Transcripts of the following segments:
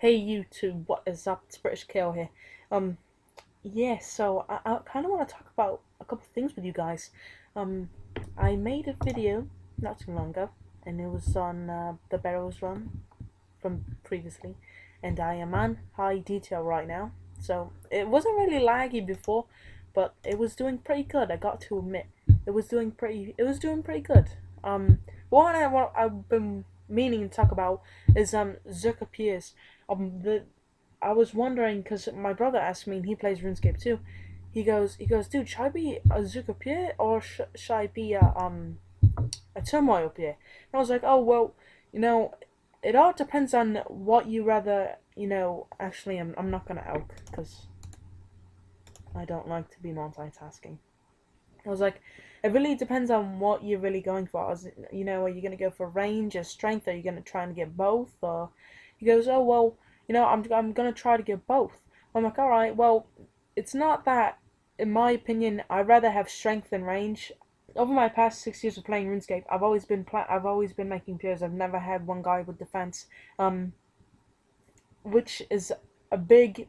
Hey YouTube, what is up? It's British Kale here. Um, yeah, so I kind of want to talk about a couple of things with you guys. Um, I made a video not too long ago, and it was on the Barrows run from previously, and I am on high detail right now. So it wasn't really laggy before, but it was doing pretty good. I got to admit, it was doing pretty good. What I've been meaning to talk about is Zerker peers. The I was wondering because my brother asked me, and he plays RuneScape too. He goes, dude, should I be a Zuka peer or should I be a turmoil peer? And I was like, oh well, you know, it all depends on what you rather. Actually, I'm not gonna elk because I don't like to be multitasking. I was like, it really depends on what you're really going for. Are you gonna go for range or strength? Are you gonna try and get both? Or he goes, oh well, I'm gonna try to get both. I'm like, all right, well, it's not that. In my opinion, I'd rather have strength than range. Over my past 6 years of playing RuneScape, I've always been making pures. I've never had one guy with defense, which is a big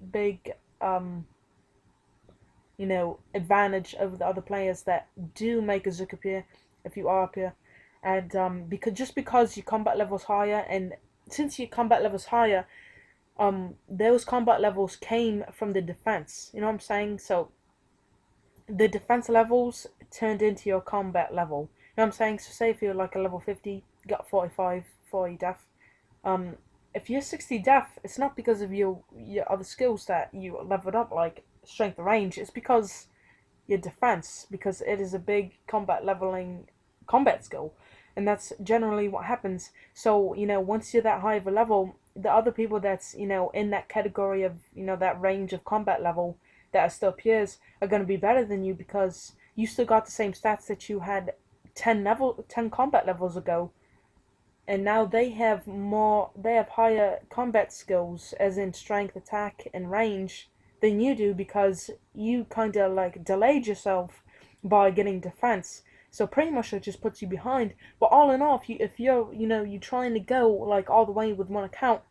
advantage over the other players that do make a Zook appear if you are appear. And because your combat level's higher, and since your combat level's higher, those combat levels came from the defense. You know what I'm saying? So the defense levels turned into your combat level. You know what I'm saying? So say if you're like a level 50, you got 45, 40 death. Um, if you're 60 death, it's not because of your other skills that you leveled up, like strength and range. It's because your defense, because it is a big combat leveling combat skill, and that's generally what happens. So once you're that high of a level, the other people that's in that category of that range of combat level that are still peers are going to be better than you because you still got the same stats that you had 10 combat levels ago, and now they have higher combat skills, as in strength, attack, and range, than you do because you kind of like delayed yourself by getting defense. So pretty much it just puts you behind. But all in all, if you're trying to go like all the way with one account,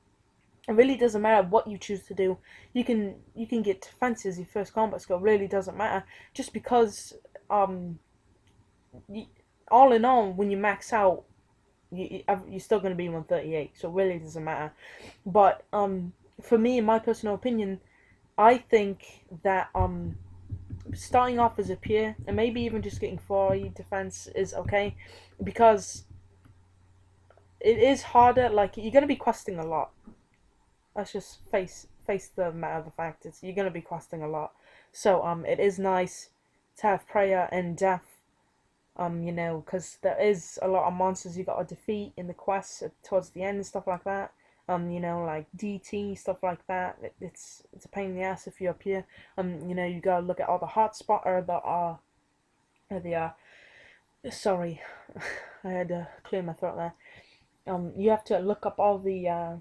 it really doesn't matter what you choose to do. You can get defense as your first combat skill. Really doesn't matter, just because um you, all in all, when you max out, you're still going to be 138, so it really doesn't matter. But for me, in my personal opinion, I think that starting off as a peer and maybe even just getting 40 defense is okay, because it is harder. Like, you're going to be questing a lot. Let's just face the matter of the fact. It's You're going to be questing a lot. So it is nice to have prayer and death, because there is a lot of monsters you got to defeat in the quests towards the end and stuff like that. Like DT, stuff like that. It's a pain in the ass if you're up here. You gotta look at all the hotspot or sorry, I had to clear my throat there. You have to look up all you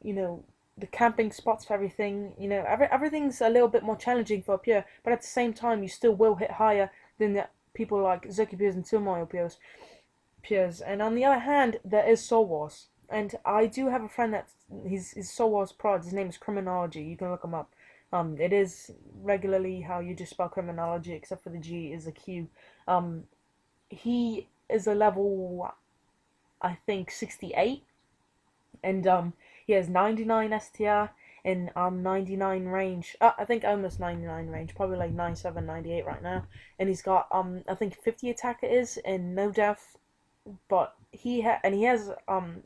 know, the camping spots for everything. Everything's a little bit more challenging for up here, but at the same time, you still will hit higher than the people like Zerker peers and Turmoil peers. And on the other hand, there is Soul Wars. And I do have a friend that he's Soul Wars prod. His name is Criminology. You can look him up. It is regularly how you just spell criminology, except for the G is a Q. He is a level, I think, 68, and he has 99 STR and 99 range. I think almost 99 range, probably like 97, 98 right now. And he's got I think 50 attack it is, and no death. But he has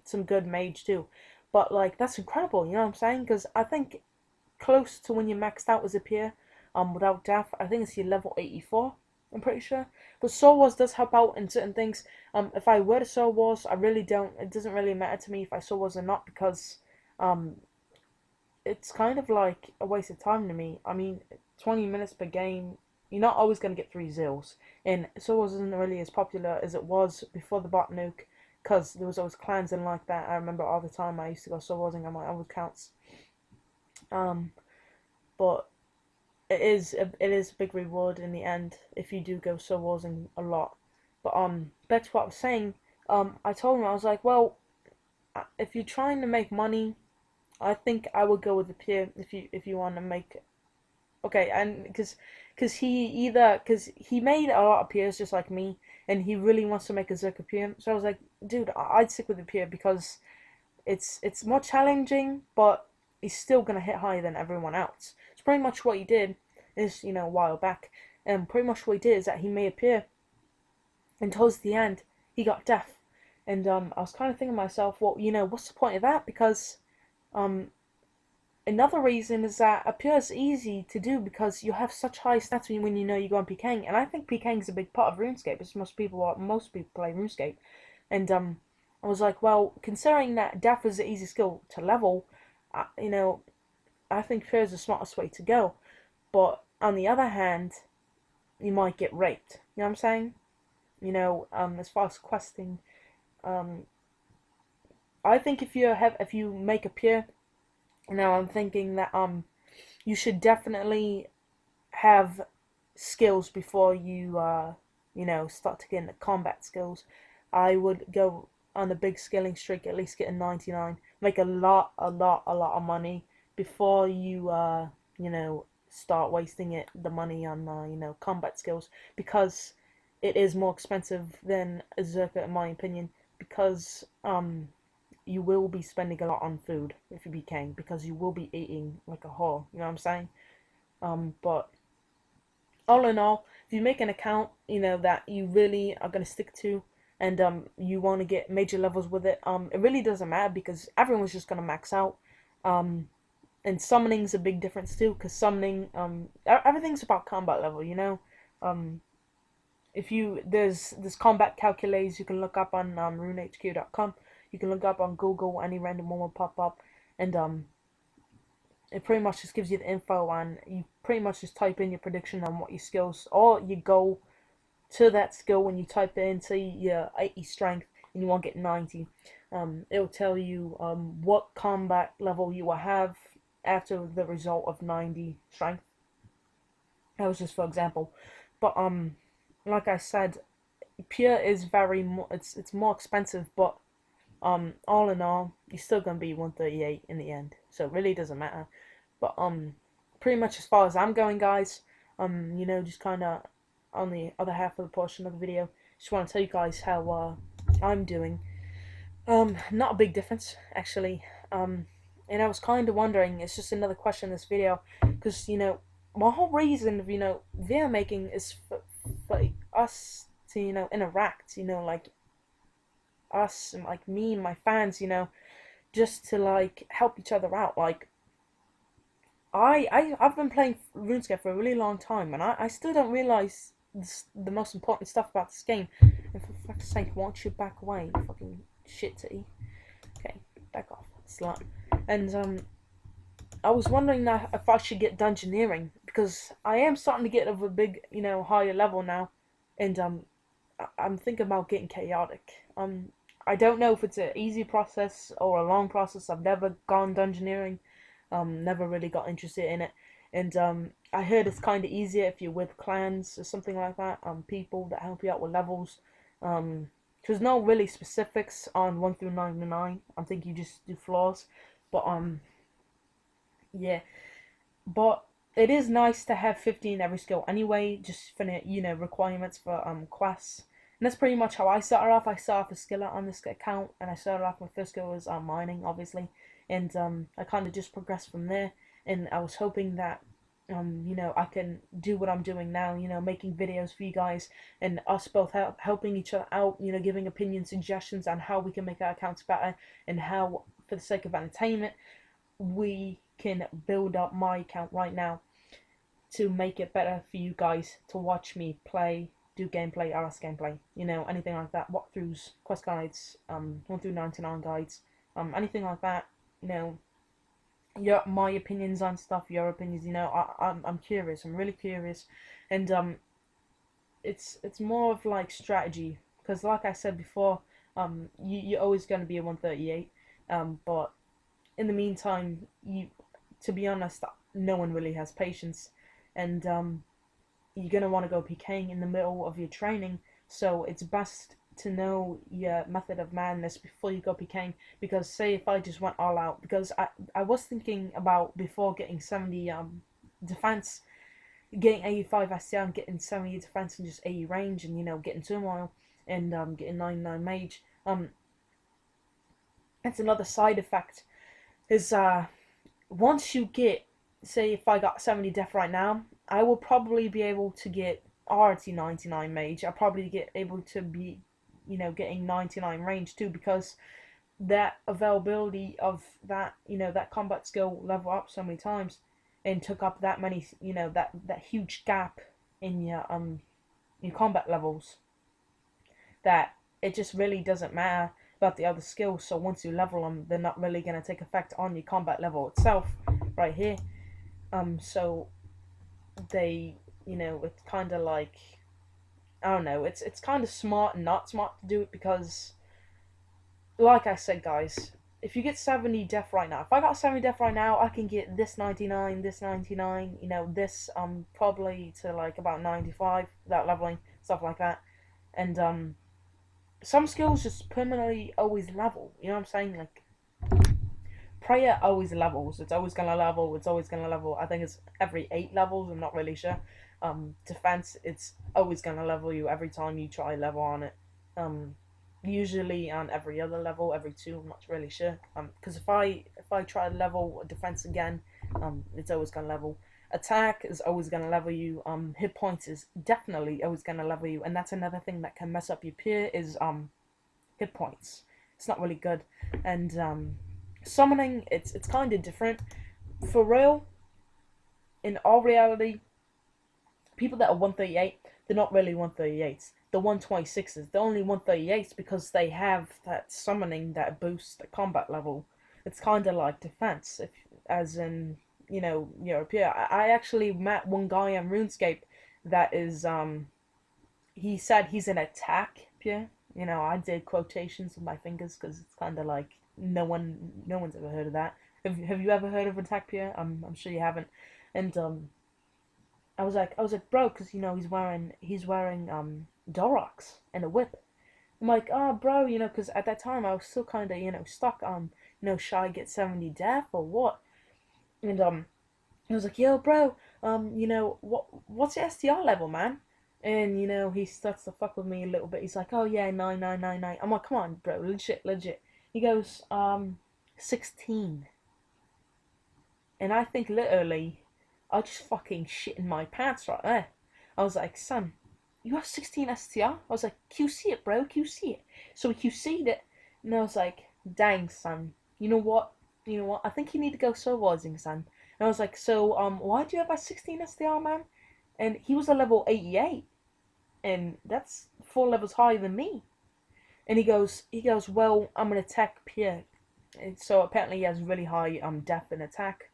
some good mage too. But like, that's incredible, you know what I'm saying? Because I think close to when you're maxed out as a peer, without death, I think it's your level 84. I'm pretty sure. But Soul Wars does help out in certain things. If I were to Soul Wars, I really don't. It doesn't really matter to me if I Soul Wars or not, because um, it's kind of like a waste of time to me. I mean, 20 minutes per game, you're not always going to get 3 zills. And Soul Wars isn't really as popular as it was before the bot nuke, because there was always clans and like that. I remember all the time I used to go Soul Warsing on my old accounts. Um, but it is a big reward in the end if you do go Soul Warsing a lot. But back to what I was saying. I told him, I was like, well, if you're trying to make money, I think I would go with the pure if you want to make okay, and because he made a lot of peers just like me, and he really wants to make a Zerker peer. So I was like, dude, I'd stick with the peer because it's more challenging, but he's still gonna hit higher than everyone else. It's pretty much what he did is a while back, and pretty much what he did is that he made a peer, and towards the end he got death, and I was kind of thinking to myself, well, what's the point of that? Because um another reason is that appear is easy to do because you have such high stats when you know you go on PKing, and I think PKing is a big part of RuneScape. It's most people play RuneScape, and I was like, well, considering that Death is an easy skill to level, I think Fear is the smartest way to go. But on the other hand, you might get raped. You know what I'm saying? As far as questing, um, I think if you make a peer, now I'm thinking that you should definitely have skills before you start to get into combat skills. I would go on a big skilling streak, at least get a 99, make a lot of money before you start wasting the money on combat skills, because it is more expensive than a Zerker in my opinion, because you will be spending a lot on food if you be king, because you will be eating like a whore. You know what I'm saying? But all in all, if you make an account, that you really are gonna stick to, and you want to get major levels with it, it really doesn't matter because everyone's just gonna max out. Um, and summoning's a big difference too, because summoning, everything's about combat level. Um, if you there's combat calculators you can look up on runehq.com. You can look up on Google, any random one will pop up, and it pretty much just gives you the info on. You pretty much just type in your prediction on what your skills, or you go to that skill when you type it in, say your 80 strength and you want to get 90. It'll tell you what combat level you will have after the result of 90 strength. That was just for example, but like I said, pure is it's more expensive, but all in all, you're still gonna be 138 in the end, so it really doesn't matter. But pretty much as far as I'm going, guys, just kind of on the other half of the portion of the video, just want to tell you guys how I'm doing. Not a big difference actually. And I was kind of wondering. It's just another question in this video, because my whole reason of video making is for us to interact. Like us and like me and my fans. Just to like help each other out. Like I've been playing RuneScape for a really long time, and I still don't realize the most important stuff about this game. And for fuck's sake, won't you back away, you fucking shit titty? Okay, back off, slut. And I was wondering now if I should get dungeoneering, because I am starting to get of a big, higher level now, and I'm thinking about getting chaotic. I don't know if it's an easy process or a long process. I've never gone dungeoneering, never really got interested in it, and I heard it's kind of easier if you're with clans or something like that. People that help you out with levels. There's no really specifics on 1 through 99. I think you just do floors, but yeah. But it is nice to have 50 in every skill anyway, just for requirements for quests. And that's pretty much how I started off. I started off a skiller on this account, and I started off, my first skill was mining, obviously, and I kind of just progressed from there. And I was hoping that I can do what I'm doing now, making videos for you guys, and us both helping each other out, giving opinion suggestions on how we can make our accounts better, and how, for the sake of entertainment, we can build up my account right now to make it better for you guys to watch me play, do gameplay, RS gameplay, anything like that, walkthroughs, quest guides, 1 through 99 guides, anything like that, my opinions on stuff, your opinions, I'm curious, I'm really curious, and it's more of like strategy, because like I said before, you're always going to be a 138, but in the meantime, to be honest, no one really has patience, and you're gonna want to go PKing in the middle of your training, so it's best to know your method of madness before you go PKing. Because say if I just went all out, because I was thinking about before getting 70 defense, getting 85 STR and getting 70 defense and just 80 range, and getting turmoil and getting 99 mage. That's another side effect is once you get, say if I got 70 def right now, I will probably be able to get RT 99 mage. I'll probably get able to be, getting 99 range too, because that availability of that, that combat skill level up so many times and took up that many, that huge gap in your combat levels, that it just really doesn't matter about the other skills. So once you level them, they're not really going to take effect on your combat level itself right here. So they, it's kind of like, I don't know, it's kind of smart and not smart to do it, because like I said, guys, if you get 70 def right now, if I got 70 def right now, I can get this 99, this 99, this probably to like about 95 without leveling, stuff like that. And some skills just permanently always level, you know what I'm saying? Like prayer always levels, it's always gonna level, it's always gonna level. I think it's every 8 levels, I'm not really sure. Defense, it's always gonna level you every time you try level on it. Usually on every other level, every 2, I'm not really sure. Because if I try to level defense again, it's always gonna level. Attack is always gonna level you. Hit points is definitely always gonna level you, and that's another thing that can mess up your peer is hit points. It's not really good. And summoning, it's kind of different. For real, in all reality, people that are 138, they're not really 138s. The 126s, they're only 138s because they have that summoning that boosts the combat level. It's kind of like defense, if, as in, European. I actually met one guy on Runescape that is, he said he's an attack peer. I did quotations with my fingers because it's kind of like no one's ever heard of that. Have you ever heard of attack peer? I'm sure you haven't. And I was like, bro, because he's wearing Dorox and a whip. I'm like, oh, bro, because at that time I was still kind of stuck on, should I get 70 def or what? And I was like, yo, bro, what's your STR level, man? And he starts to fuck with me a little bit. He's like, oh yeah, 9999. I'm like, come on, bro, legit. He goes, 16. And I think literally, I just fucking shit in my pants right there. I was like, son, you have 16 STR? I was like, QC it, bro, QC it. So he QC'd it, and I was like, dang, son, you know what? I think you need to go snowboarding, son. And I was like, so, why do you have a 16 STR, man? And he was a level 88, and that's 4 levels higher than me. And he goes, well, I'm an attack peer. And so apparently he has really high def and attack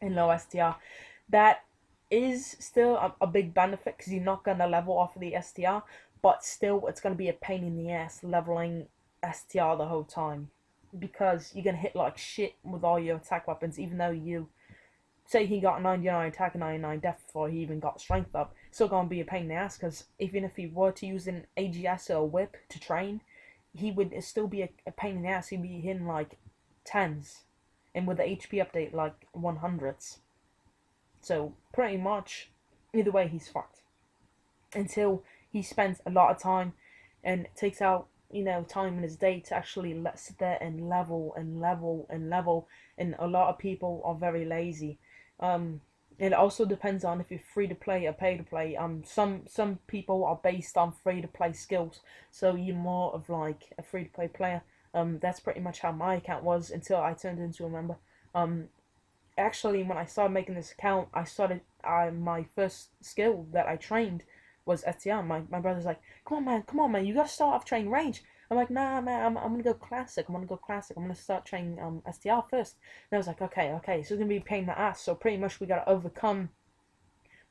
and low STR. That is still a big benefit because you're not going to level off of the STR, but still it's going to be a pain in the ass leveling STR the whole time, because you're going to hit like shit with all your attack weapons, even though you say he got 99 attack and 99 def before he even got strength up. Still going to be a pain in the ass, because even if he were to use an AGS or a whip to train, he would still be a pain in the ass. He'd be hitting like 10s, and with the HP update like 100s. So pretty much either way he's fucked until he spends a lot of time and takes out time in his day to actually sit there and level. And a lot of people are very lazy. It also depends on if you're free to play or pay to play. Some people are based on free to play skills, so you're more of like a free to play player. That's pretty much how my account was until I turned into a member. Actually, when I started making this account, my first skill that I trained was STR. My brother's like, come on man, you gotta start off training range. I'm like, nah man, I'm gonna go classic. I'm gonna start training STR first. And I was like, okay, so it's gonna be a pain in the ass. So pretty much we gotta overcome,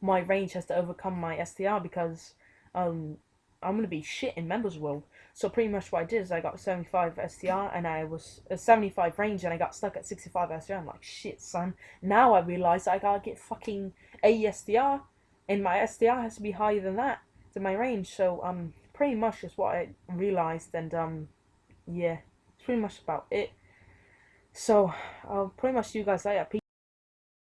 my range has to overcome my STR, because I'm gonna be shit in members world. So pretty much what I did is I got 75 STR and I was 75 range, and I got stuck at 65 STR. I'm like, shit, son. Now I realize I gotta get fucking 80 STR, and my STR has to be higher than that, than my range. So pretty much just what I realized, and yeah, it's pretty much about it. So I'll pretty much see you guys later. Peace.